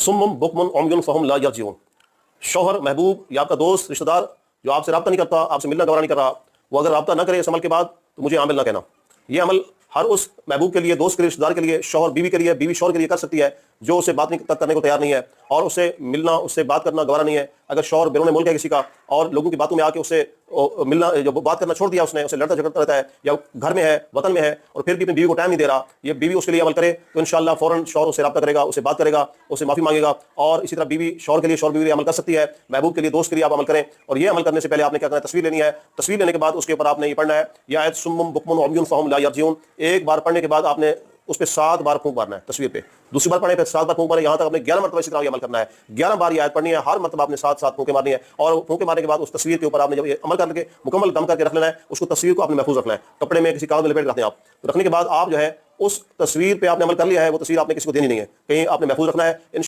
सुम्मुम बुकमुन उम्युन फहुम ला यरजिऊन। शौहर, महबूब या आपका दोस्त, रिश्तेदार जो आपसे रब्ता नहीं करता, आपसे मिलना गवारा नहीं कर रहा, वो अगर रब्ता ना करे इस अमल के बाद तो मुझे आमिल ना कहना। ये अमल हर उस महबूब के लिए, दोस्त के लिए, रिश्तेदार के लिए, शौहर बीवी के लिए, बीवी शौहर के लिए कर सकती है जो उससे बात नहीं तक करने को तैयार नहीं है और उससे मिलना, उससे बात करना गवारा नहीं है। अगर शौहर बैरून मुल्क है किसी का और लोगों की बातों में आके उससे मिलना, जो बात करना छोड़ दिया उसने, उससे लड़ता झगड़ता रहता है या घर में है, वतन में है और फिर भी अपनी बीवी को टाइम नहीं दे रहा, ये बीवी उसके लिए अमल करे तो इंशाअल्लाह फौरन शौहर उससे रब्ता करेगा, उससे बात करेगा, उससे माफी मांगेगा। और इसी तरह बीवी शौहर के लिए, शौहर बीवी के लिए अमल कर सकती है। महबूब के लिए, दोस्त के लिए आप अमल करें। और ये अमल करने से पहले आपने क्या करना है, तस्वीर लेनी है। तस्वीर लेने के बाद उसके ऊपर आपने ये पढ़ना है, या आयत सुम्मुम बुकमुन उम्युन फहुम ला यरजिऊन। एक बार पढ़ने के बाद आपने उस पर 7 बार फूंक मारना है तस्वीर पे। दूसरी बार पढ़ने पे 7 बार फूंक मारना, यहाँ तक आपने 11 मरतबा इसी तरह अमल करना है। 11 बार ये आयत पढ़नी है, हर मरतबा आपने 7 फूंके मारनी है। और फूंके मारने के बाद उस तस्वीर के ऊपर आपने जब ये अमल करके मुकम्मल दम करके रख लेना है, उसको तस्वीर को आपने महफूज रखना है, कपड़े में किसी कागज में लपेट रखते हैं आप। तो रखने के बाद आप जो है उस तस्वीर पे आपने अमल कर लिया है, वो तस्वीर आपने किसी को देनी नहीं है, कहीं आपने महफूज रखना है।